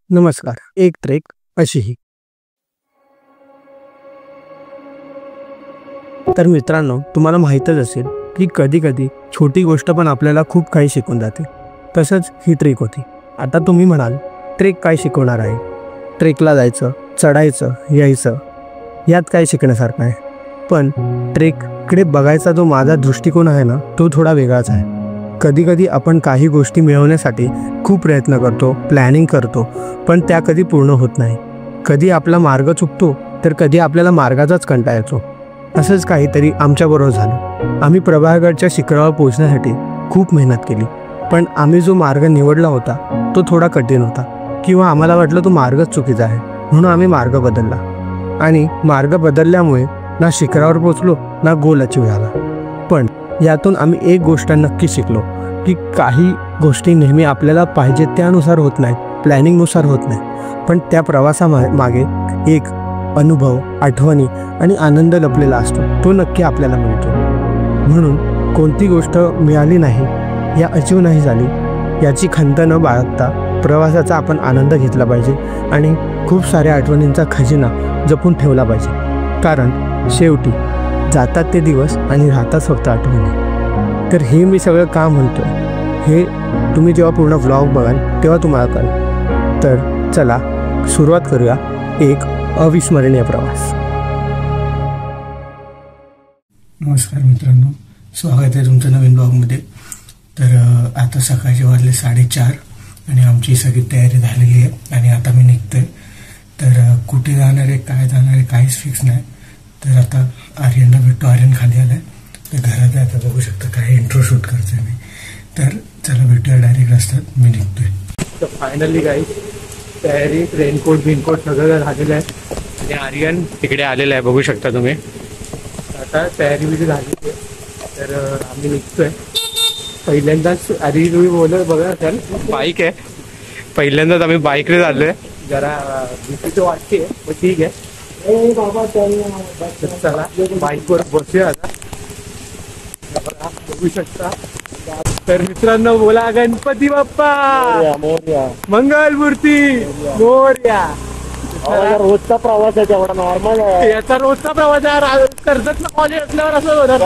नमस्कार. एक ट्रेक अशीही. तर मित्रांनो, तुम्हाला माहीतच असेल की कधी कधी छोटी गोष्ट पण आपल्याला खूप काही शिकून जाते. तसंच ही ट्रेक होती. आता तुम्ही म्हणाल, ट्रेक काय शिकवणार आहे? ट्रेकला जायचं, चढायचं, यायचं, यात काय शिकण्यासारखं आहे? पण ट्रेककडे बघायचा जो माझा दृष्टिकोन आहे ना, तो थोडा वेगळाच आहे. कधी कधी आपण काही गोष्टी मिळवण्यासाठी खूप प्रयत्न करतो, प्लॅनिंग करतो, पण त्या कधी पूर्ण होत नाही. कधी आपला मार्ग चुकतो, तर कधी आपल्याला मार्गाचाच कंटाळा येतो. असंच काहीतरी आमच्याबरोबर झालं. आम्ही प्रभागडच्या शिखरावर पोहोचण्यासाठी खूप मेहनत केली, पण आम्ही जो मार्ग निवडला होता तो थोडा कठीण होता, किंवा आम्हाला वाटलं तो मार्गच चुकीचा आहे. म्हणून आम्ही मार्ग बदलला, आणि मार्ग बदलल्यामुळे ना शिखरावर पोचलो ना गोल अचीव झाला. पण यातून आम्ही एक गोष्ट नक्की शिकलो की काही गोष्टी नेहमी आपल्याला पाहिजे त्यानुसार होत नाहीत, प्लॅनिंगनुसार होत नाही. पण त्या प्रवासामागे एक अनुभव, आठवणी आणि आनंद लपलेला असतो, तो नक्की आपल्याला मिळतो. म्हणून कोणती गोष्ट मिळाली नाही या अचीव नाही झाली याची खंत न बाळगता प्रवासाचा आपण आनंद घेतला पाहिजे, आणि खूप साऱ्या आठवणींचा खजिना जपून ठेवला पाहिजे. कारण शेवटी जातात ते दिवस आणि राहतात फक्त आठवणी. तर हे मी सगळं का म्हणतो हे तुम्ही जेव्हा पूर्ण व्लॉग बघाल तेव्हा तुम्हाला कळेल. तर चला सुरुवात करूया एक अविस्मरणीय प्रवास. नमस्कार मित्रांनो, स्वागत आहे तुमचं नवीन ब्लॉगमध्ये. तर आता सकाळचे वाजले 4:30 आणि आमची सगळी तयारी झालेली आहे आणि आता मी निघतोय. तर कुठे जाणार आहे, काय जाणार आहे, काहीच फिक्स नाही. तर आता आर्यनला भेटतो, आर्यन खाली आलाय. तर घरात आहे, आता बघू शकता काय इंट्रो शूट करतोय मी. तर चला भेटूया डायरेक्ट रस्त्यात, मी निघतोय. तर फायनली गाईस तयारी, रेनकोट बिनकोट सगळं झालेलं आहे आणि आर्यन तिकडे आलेलं आहे, बघू शकता तुम्ही. आता तयारी बिरी झालेली आहे, तर आम्ही निघतोय. पहिल्यांदाच आधी तुम्ही बोलत बघा असाल, बाईक आहे. पहिल्यांदाच आम्ही बाईकने चाललोय. जरा भीती तर वाटते, पण ठीक आहे. चला बाईकवर बसूया आता. बघू शकता. तर मित्रांनो, बोला गणपती बाप्पा मोरया, मंगलमूर्ती मोरया. रोजचा प्रवास आहे, तेवढा नॉर्मल आहे. याचा रोजचा प्रवास आहे. कर्जतला कॉलेज असल्यावर असं होणार,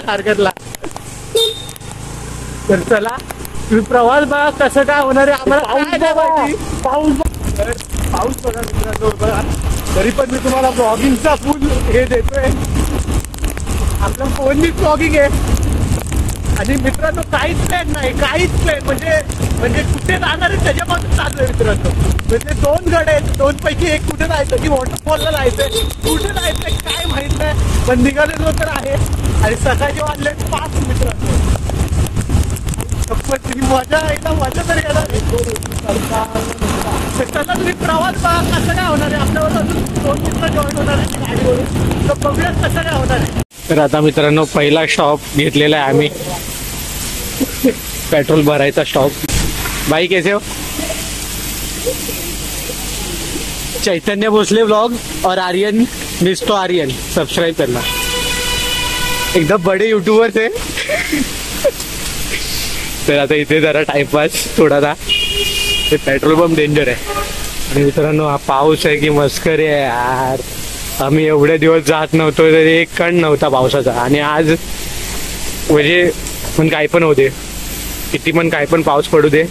खारघरला. तर चला तुम्ही प्रवास बघा कसं काय होणार आहे, आम्हाला काय नाही माहिती. पाऊस बघा मित्रांनो, बघा. तरी पण मी तुम्हाला ब्लॉगिंगचा फुल हे देतोय. आपलं फोननी ब्लॉगिंग आहे. आणि मित्रांनो काहीच प्लॅन नाही, काहीच प्लॅन म्हणजे कुठे जाणार आहे त्याच्यापासून चालू आहे मित्रांनो. म्हणजे 2 गड आहेत, 2 पैकी एक कुठे जायचं की वॉटरफॉलला जायचंय, कुठे जायचंय काय माहित नाही, पण निघालेलो तर आहे. आणि सकाळचे वाजले 5 मित्रांनो. मजा एकदा मजा तरी येणार. चला तुम्ही प्रवास बघा कसं काय होणार आहे. आपल्यावर अजून 2 मित्र जॉईन होणार आहे गाडीवरून, तर बघूया कसं काय होणार आहे. तर आता मित्रांनो पहिला स्टॉप घेतलेला आहे आम्ही, पेट्रोल भरायचा स्टॉप. बाई कैसे हो? चैतन्य भोसले व्लॉग और आर्यन मिस्टो आर्यन, सब्सक्राइब करना. एकदम बडे यूट्यूबर्स है. तर आता इथे जरा टाइमपास थोडासा. ते पेट्रोल पंप डेंजर आहे. आणि मित्रांनो हा पाऊस आहे की मस्करी आहे यार. आम्ही एवढे दिवस जात नव्हतो, तरी एक कण नव्हता पावसाचा. आणि आज म्हणजे पण काय पण होते, किती पण काय पण पाऊस पडू दे,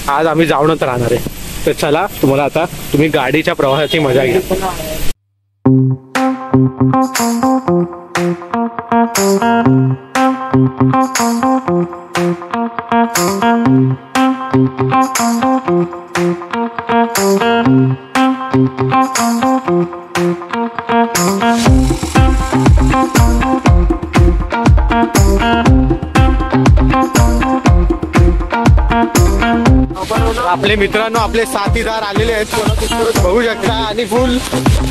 आज आम्ही जाऊनच राहणार आहे. तर चला तुम्हाला आता तुम्ही गाडीच्या प्रवासाची मजा घ्या. आपले मित्रांनो आपले साथीदार आलेले आहेत, बघू शकता. आणि फुल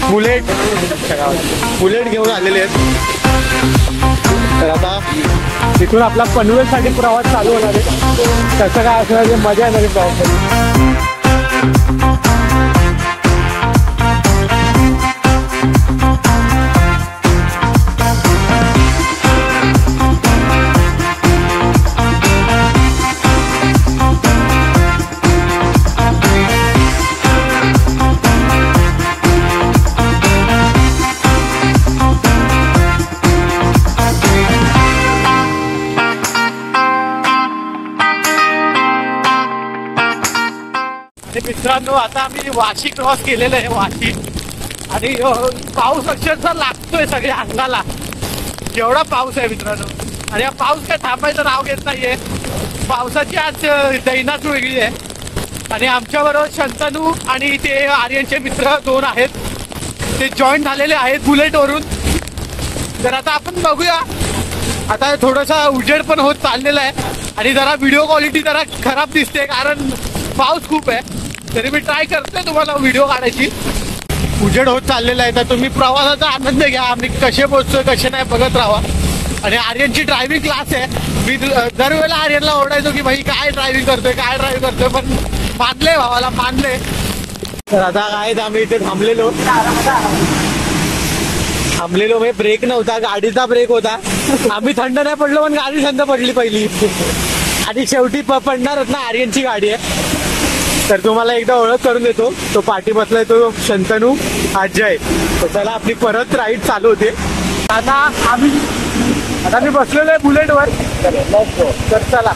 बुलेट घेऊन आलेले आहेत. तर आता तिथून आपला पनवेलसाठी प्रवास चालू होणार आहे. कसं काय असणार, मजा येणार आहे प्रवासाची. आणि मित्रांनो आता आम्ही वाशी क्रॉस केलेलं आहे, वाशी. आणि पाऊस अक्षरशः लागतोय सगळ्या अंगाला, जेवढा पाऊस आहे मित्रांनो. आणि हा पाऊस काय थांबायचं नाव घेत नाहीये. पावसाची आज दैनाच वेगळी आहे. आणि आमच्याबरोबर शंतनू आणि ते आर्यनचे मित्र 2 आहेत, ते जॉईन झालेले आहेत बुलेटवरून. तर आता आपण बघूया. आता थोडासा उजेड पण होत चाललेला आहे आणि जरा व्हिडिओ क्वालिटी जरा खराब दिसते कारण पाऊस खूप आहे. तरी मी ट्राय करतोय तुम्हाला व्हिडिओ काढायची. उजेड होत चाललेला आहे, तर तुम्ही प्रवासाचा आनंद घ्या. आम्ही कसे पोहोचतोय कसे नाही बघत राहा. आणि आर्यनची ड्रायव्हिंग क्लास आहे. मी दरवेळेला आर्यनला ओरडायचो की भाई काय ड्रायव्हिंग करतोय, पण मानले भावाला, मानले. तर आता काय आम्ही इथे थांबलेलो म्हणजे ब्रेक नव्हता, गाडीचा ब्रेक होता. आम्ही थंड नाही पडलो पण गाडी थंड पडली पहिली. आणि शेवटी पडणारच ना, आर्यनची गाडी आहे. तर तुम्हाला एकदा ओळख करून देतो. तो पाठी बसलाय तो शंतनू, अजय. तर त्याला आपली परत राईड चालू होते. आता मी बसलेलो आहे बुलेटवर. तर चला.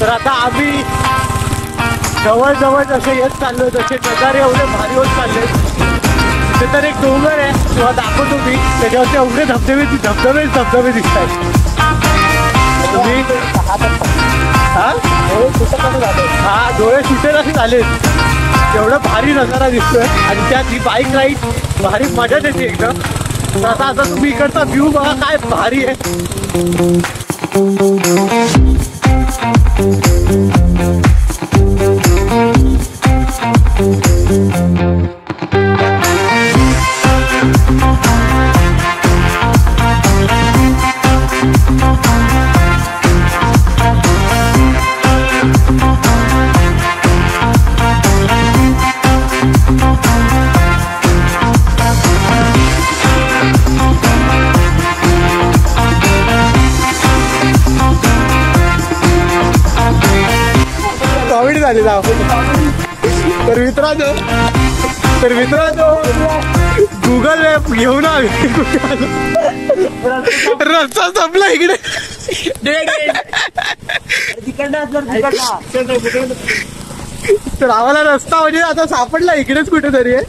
तर आता आम्ही जवळ जसे येत चाललो, तसे नजारे एवढे भारी होत चालले. ते तर एक डोंगर आहे, तेव्हा दाखवतो मी. त्याच्यावरती एवढे धबधबे दिसत आहेत. तुम्ही हा डोळे सुटेल असे झालेत. एवढं भारी नजारा दिसतोय आणि त्यात ही बाईक राईड भारी मजा देते एकदम. तर आता तुम्ही इकडचा व्ह्यू बघा काय भारी आहे. कॉमेडी झाली ना. तर मित्रांनो गुगल मॅप घेऊन रस्ता संपला इकडे. तर आम्हाला रस्ता म्हणजे आता सापडला इकडेच कुठेतरी आहे.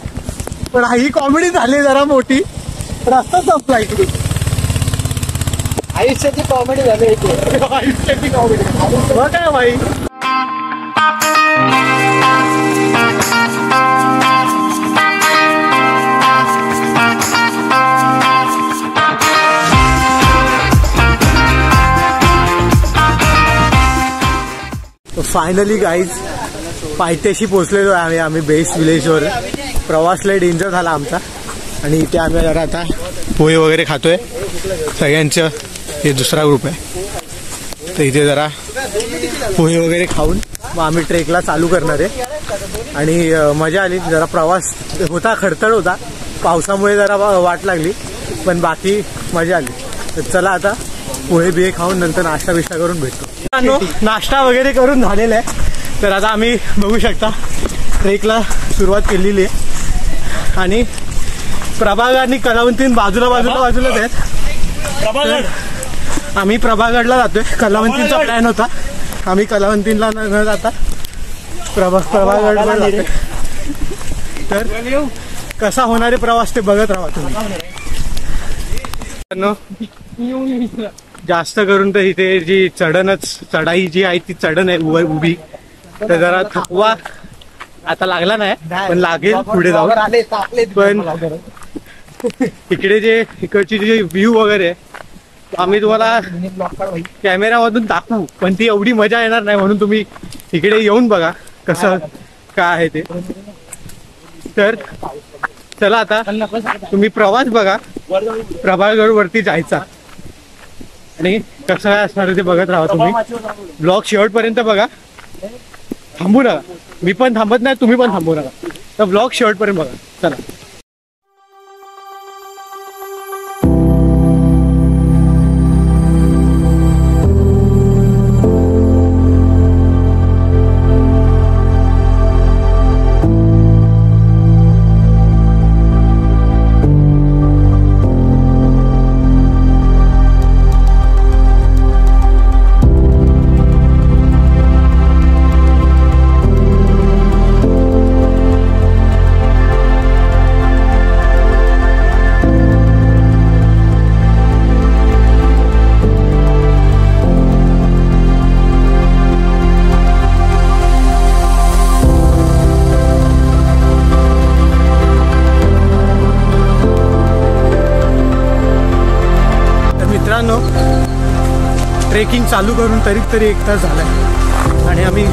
पण ही कॉमेडी झाली जरा मोठी. रस्ता संपला इकडे. आयुष्याची कॉमेडी झाली इकडे. आयुष्याची कॉमेडी काय भाई. फायनली गाईज पायथ्याशी पोहोचलेलो आहे आम्ही बेस्ट विलेजवर. प्रवास लय डेंजर झाला आमचा. आणि इथे आम्ही जरा आता पोहे वगैरे खातोय सगळ्यांचं. हे दुसरा ग्रुप आहे. तर इथे जरा पोहे वगैरे खाऊन मग आम्ही ट्रेकला चालू करणार आहे. आणि मजा आली. जरा प्रवास होता, खडतड होता, पावसामुळे जरा वाट लागली, पण बाकी मजा आली. तर चला आता पोहे बिहे खाऊन नंतर नाश्ता बिष्टा करून भेटतो. नाश्ता वगैरे करून झालेला आहे. तर आता आम्ही बघू शकता ट्रेकला सुरुवात केलेली आहे. आणि प्रभाग आणि कलावंतीन बाजूलाच आहेत. आम्ही प्रभागडला जातोय. कलावंतींचा प्लॅन होता. आम्ही कलावंतीनला न जाता प्रभागडला जातोय. तर कसा होणारे प्रवास ते बघत राहा तुम्ही. जास्त करून तर इथे जी चढाई जी आहे ती चढण आहे उभी, तर जरा थकवा आता लागला नाही पण लागेल पुढे जाऊन. पण इकडे जे इकडची जी व्ह्यू वगैरे आहे आम्ही तुम्हाला कॅमेरामधून दाखवू, पण ती एवढी मजा येणार नाही, म्हणून तुम्ही इकडे येऊन बघा कसं काय आहे ते. तर चला आता तुम्ही प्रवास बघा प्रभाळगड वरती जायचा आणि कसं काय असणार ते बघत राहा तुम्ही. ब्लॉग शेवटपर्यंत बघा, थांबू नका. मी पण थांबत नाही, तुम्ही पण थांबू नका. तर ब्लॉग शेवटपर्यंत बघा. चला. ट्रेकिंग चालू करून तरी 1 तास झाला आहे आणि आम्ही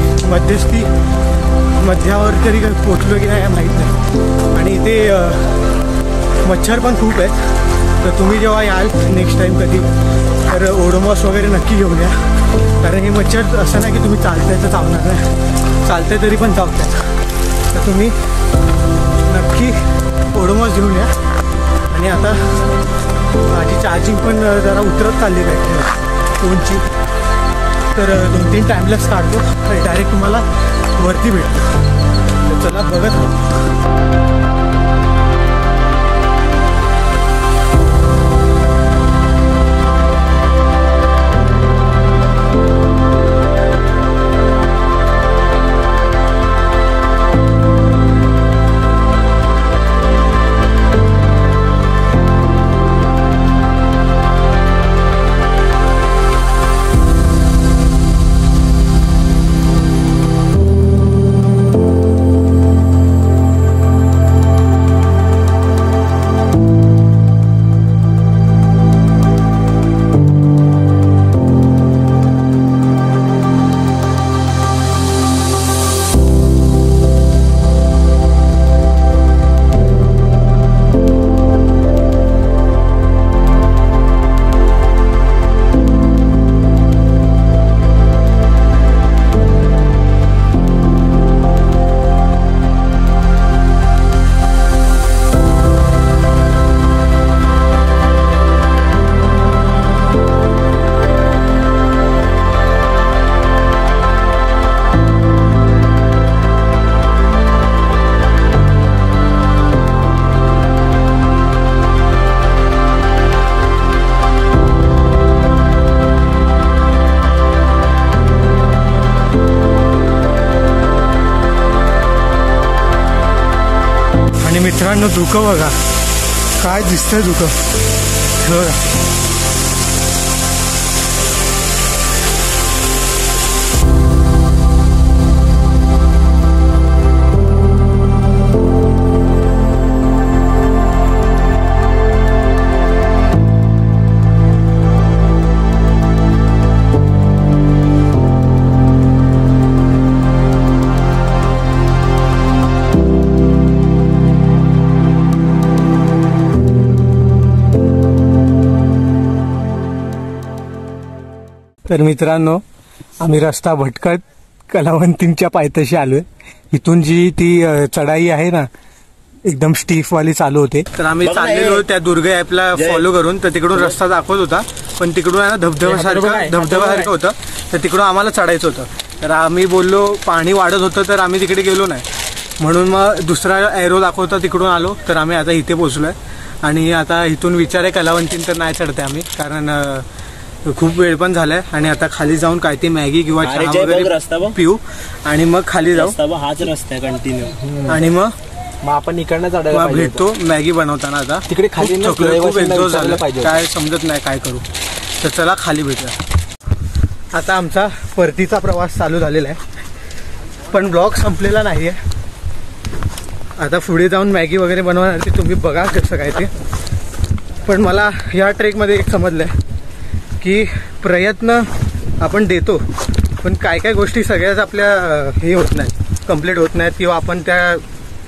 मध्यावर तरी पोचलो की नाही माहीत नाही. आणि इथे मच्छर पण खूप आहेत, तर तुम्ही जेव्हा याल नेक्स्ट टाईम कधी तर ओडोमॉस वगैरे नक्की घेऊन या, कारण हे मच्छर असं नाही की तुम्ही चालताय तर चावणार नाही, चालतंय तरी पण चावतात. तर तुम्ही नक्की ओडोमॉस घेऊन या. आणि आता माझी चार्जिंग पण जरा उतरत चालली आहे फोनची, तर 2-3 टाइमलेस काढतो आणि डायरेक्ट तुम्हाला वरती भेटतो. तर चला बघत राहू. मित्रांनो धुकं बघा काय दिसतंय, धुकं बघा. तर मित्रांनो आम्ही रस्ता भटकत कलावंतींच्या पायथ्याशी आलोय. इथून जी ती चढाई आहे ना एकदम स्टीफ वाली चालू होते. तर आम्ही चाललेलो त्या दुर्गा ॲपला फॉलो करून, तर तिकडून रस्ता दाखवत होता पण तिकडून आहे ना धबधब्यासारखं होतं, तर तिकडून आम्हाला चढायचं होतं. तर आम्ही बोललो पाणी वाढत होतं तर आम्ही तिकडे गेलो नाही, म्हणून मग दुसरा एरो दाखवता तिकडून आलो. तर आम्ही आता इथे पोहोचलोय आणि आता इथून विचार आहे कलावंतीन तर नाही चढते आम्ही, कारण खूप वेळ पण झालाय. आणि आता खाली जाऊन काय ते मॅगी किंवा चहा वगैरे पिऊ आणि मग खाली जाऊ. हाच रस्ता आहे कंटिन्यू. आणि मग मग आपण इकडनं चढायला मग पाहिजे भेटतो मॅगी बनवताना. आता तिकडे खाली ना थकलोय, खूप रहिवाशांना एक्झॉस्ट झालं, विचारायला पाहिजे. काय समजत नाही काय करू. तर चला खाली भेटूया. आता आमचा परतीचा प्रवास चालू झालेला आहे, पण ब्लॉग संपलेला नाही आहे. आता पुढे जाऊन मॅगी वगैरे बनवणार ते तुम्ही बघा कसं काय ते. पण मला ह्या ट्रेकमध्ये एक समजलं आहे की प्रयत्न आपण देतो, पण काय काय गोष्टी सगळ्याच आपल्या हे होत नाहीत, कंप्लीट होत नाहीत, किंवा आपण त्या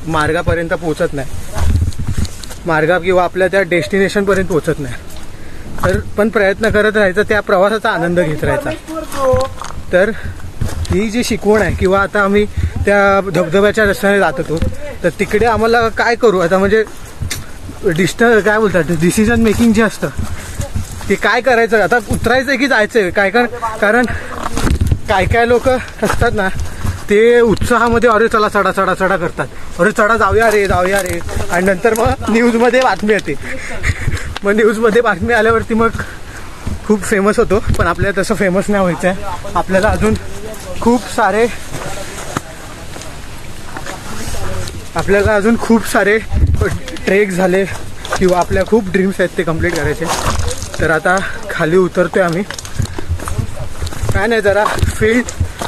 मार्गापर्यंत पोहोचत नाही, किंवा आपल्या त्या डेस्टिनेशनपर्यंत पोहोचत नाही. तर पण प्रयत्न करत राहायचा, त्या प्रवासाचा आनंद घेत राहायचा. तर ही जी शिकवण आहे, किंवा आता आम्ही त्या धबधब्याच्या रस्त्याने जात होतो, तर तिकडे आम्हाला काय करू आता, म्हणजे काय बोलतात डिसिजन मेकिंग जे असतं ते काय करायचं, आता उतरायचं की जायचं काय. कारण काय लोक असतात ना, ते उत्साहामध्ये अरे चला चढा चढा चढा करतात, अरे चढा जाऊया रे आणि नंतर मग न्यूजमध्ये बातमी येते. मग न्यूजमध्ये बातमी आल्यावरती मग खूप फेमस होतो, पण आपल्याला तसं फेमस नाही व्हायचं आहे. आपल्याला अजून खूप सारे ट्रेक झाले, किंवा आपल्या खूप ड्रीम्स आहेत ते कंप्लीट करायचे. तर आता खाली उतरतोय आम्ही. काय नाही, जरा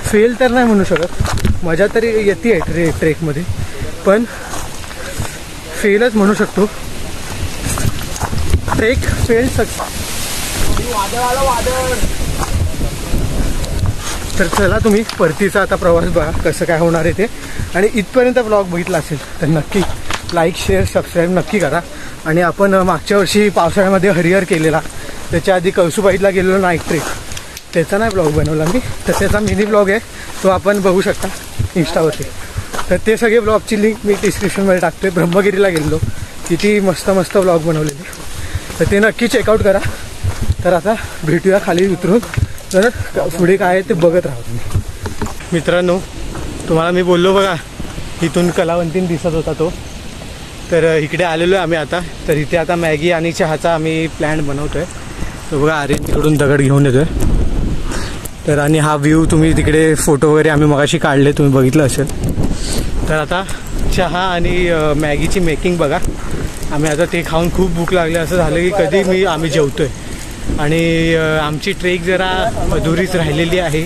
फेल तर नाही म्हणू शकत, मजा तरी येते आहे ट्रेकमध्ये, पण फेलच म्हणू शकतो. ट्रेक फेल तर चला तुम्ही परतीचा आता प्रवास बघा कसं काय होणार आहे ते. आणि इथपर्यंत ब्लॉग बघितला असेल तर नक्की लाईक शेअर सबस्क्राईब नक्की करा. आणि आपण मागच्या वर्षी पावसाळ्यामध्ये हरिहर केलेला, त्याच्या आधी कळसुबाईला गेलेलो नाईट ट्रेक, त्याचा नाही ब्लॉग बनवला मी, तर त्याचा मिनी ब्लॉग आहे, तो आपण बघू शकता इंस्टावरती. तर ते सगळे ब्लॉगची लिंक मी डिस्क्रिप्शनमध्ये टाकतोय. ब्रह्मगिरीला गेलो, किती मस्त मस्त ब्लॉग बनवलेले, तर ते नक्की चेकआउट करा. तर आता भेटूया खाली उतरून, तर पुढे काय आहे ते बघत राहा तुम्ही. मित्रांनो, तुम्हाला मी बोललो बघा इथून कलावंतीन दिसत होता तो, तर इकडे आलेलो आहे आम्ही आता. तर इथे आता मॅगी आणि चहाचा आम्ही प्लॅन बनवतोय. तर बघा आर्यन तिकडून दगड घेऊन येतोय. तर आणि हा व्ह्यू तुम्ही तिकडे फोटो वगैरे आम्ही मगाशी काढले, तुम्ही बघितलं असेल. तर आता चहा आणि मॅगीची मेकिंग बघा. आम्ही आता ते खाऊन खूप भूक लागली, असं झालं की कधी आम्ही जेवतोय. आणि आमची ट्रेक जरा अधुरीच राहिलेली आहे,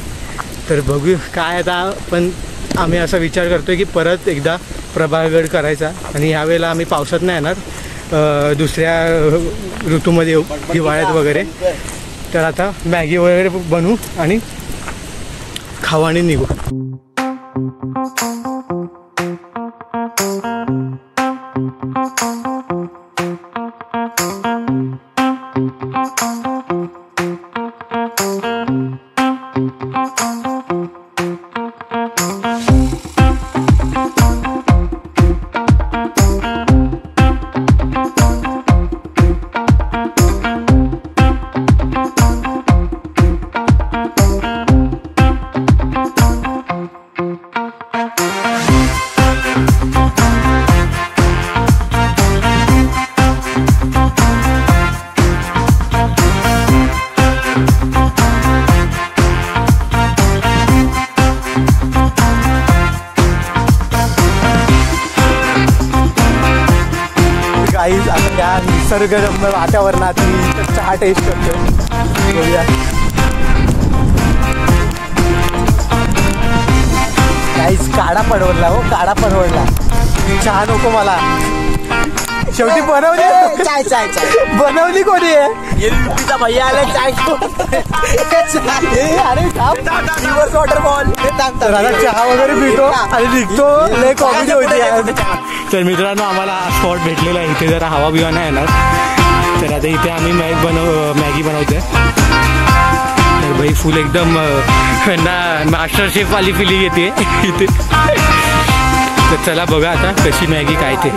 तर बघू काय आता. पण आम्ही असा विचार करतोय की परत एकदा प्रभागड करायचा, आणि यावेळेला आम्ही पावसात नाही येणार, दुसऱ्या ऋतूमध्ये येऊ, हिवाळ्यात वगैरे. तर आता मॅगी वगैरे बनवू आणि खाऊ आणि निघू. आता त्या निसर्गरम्य वातावरणात मी चहा टेस्ट करतो. बघूया काहीच. काढा पडवडला हो, काढा पडवडला. चहा नको मला. शेवटी बनवली चाय चाय चाय बनवली कोणी आहे? भैया आला चाय. अरे दिवस वॉटरफॉल. चहा वगैरे पितो आणि निघतो. लय कॉमेडी होती. तर मित्रांनो, आम्हाला हा स्पॉट भेटलेला आहे. इथे जरा हवा बिवा नाही येणार, तर आता इथे आम्ही मॅगी बनवतोय. तर भाई फुल एकदम मास्टर शेफ वाली फिलिंग येते इथे. तर चला बघा आता कशी मॅगी काय ते.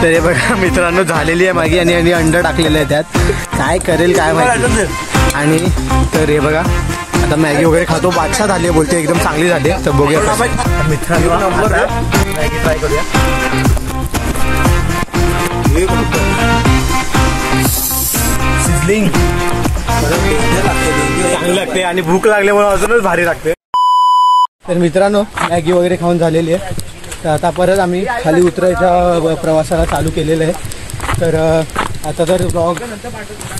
तर हे बघा मित्रांनो झालेली आहे मॅगी आणि यांनी अंड टाकलेलं आहे त्यात. काय करेल काय माहिती. आणि तर हे बघा आता मॅगी वगैरे खातो. बादशाह झाली आहे बोलते एकदम चांगली झाली आहे. तर बघूया मित्रांनो मॅगी ट्राय करूया. सिझलिंग चांगली लागते आणि भूक लागल्यामुळे अजूनच भारी लागते. तर मित्रांनो मॅगी वगैरे खाऊन झालेली आहे. तर आता परत आम्ही खाली उतरायच्या प्रवासाला चालू केलेलं आहे. तर आता तर ब्लॉग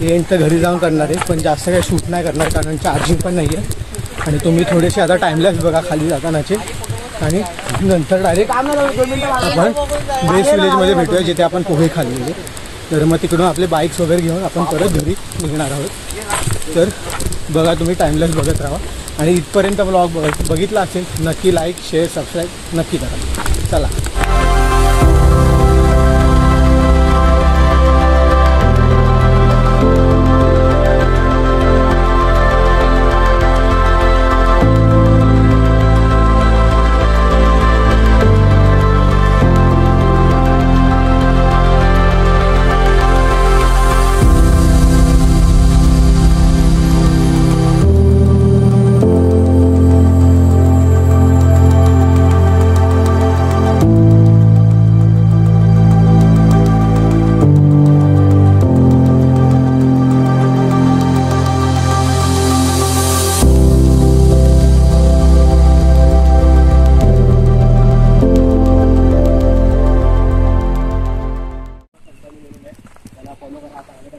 एंड तर घरी जाऊन करणार आहे पण जास्त काही शूट नाही करणार कारण चार्जिंग पण नाही आहे. आणि तुम्ही थोडेसे आता टाईमलॅप्स बघा खाली जातानाचे आणि नंतर डायरेक्ट आपण बेस्ट विलेजमध्ये भेटूया जिथे आपण पोहे खाल्लेले. तर मग तिकडून आपले बाईक्स वगैरे घेऊन आपण परत घरी निघणार आहोत. तर बघा तुम्ही टाईमलॅप्स बघत राहा आणि इथपर्यंत ब्लॉग बघितला असेल नक्की लाईक शेअर सबस्क्राईब नक्की करा. चला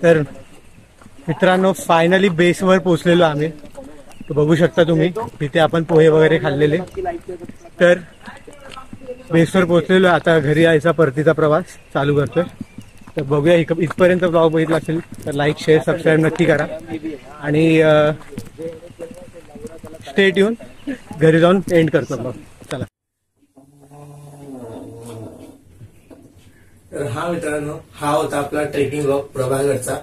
तर मित्रांनो फायनली बेसवर पोहोचलेलो आम्ही. बघू शकता तुम्ही तिथे आपण पोहे वगैरे खाल्लेले. तर बेसवर पोहोचलेलो आता घरी यायचा परतीचा प्रवास चालू करतोय. तर बघूया इथपर्यंत ब्लॉग बघितला असेल तर लाईक शेअर सबस्क्राईब नक्की करा आणि स्टे ट्यून. घरी जाऊन एंड करतो ब्लॉग. चला. तर हा मित्रांनो हा होता आपला ट्रेकिंग ब्लॉग प्रभागडचा.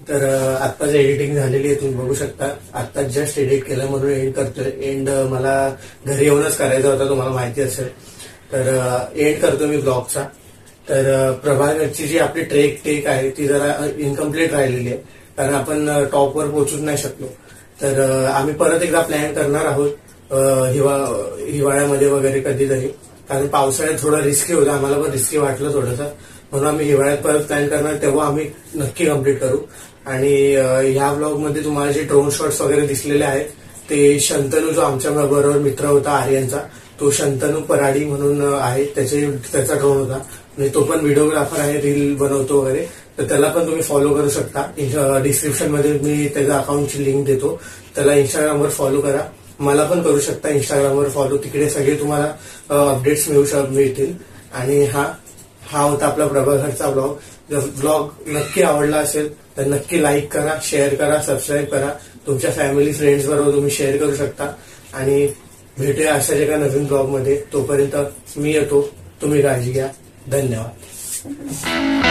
तर आत्ताच एडिटिंग झालेली आहे तुम्ही बघू शकता. आत्ता जस्ट एडिट केलं म्हणून एंड करतोय. एंड मला घरी येऊनच करायचा होता तुम्हाला माहिती असेल. तर एंड करतो मी ब्लॉगचा. तर प्रभागडची जी आपली टेक आहे ती जरा इनकम्प्लीट राहिलेली आहे कारण आपण टॉपवर पोहोचूच नाही शकलो. तर आम्ही परत एकदा प्लॅन करणार आहोत हिवाळ्यामध्ये वगैरे कधीतरी कारण पावसाळ्यात थोडं रिस्की होतं. आम्हाला पण रिस्की वाटलं थोडंसं म्हणून आम्ही हिवाळ्यात परत प्लॅन करणार तेव्हा आम्ही नक्की कम्प्लीट करू. आणि ह्या ब्लॉगमध्ये तुम्हाला जे ड्रोन शॉट्स वगैरे दिसलेले आहेत ते शंतनू जो आमच्या बरोबर मित्र होता आर्यनचा तो शंतनू पराडी म्हणून आहे त्याचा ड्रोन होता आणि तो पण व्हिडिओग्राफर आहे रील बनवतो वगैरे. तर त्याला पण तुम्ही फॉलो करू शकता. डिस्क्रिप्शन मध्ये मी त्याच्या अकाउंटची लिंक देतो. त्याला इंस्टाग्रामवर फॉलो करा. मला पण करू शकता इंस्टाग्रामवर फॉलो. तिकडे सगळे तुम्हाला अपडेट्स मिळतील. आणि हा होता आपला प्रभागडचा ब्लॉग. जर ब्लॉग नक्की आवडला असेल तर नक्की लाईक करा शेअर करा सबस्क्राईब करा. तुमच्या फॅमिली फ्रेंड्स बरोबर तुम्ही शेअर करू शकता. आणि भेटूया अशाच एका नवीन ब्लॉगमध्ये. तोपर्यंत मी येतो. तुम्ही काळजी घ्या. धन्यवाद.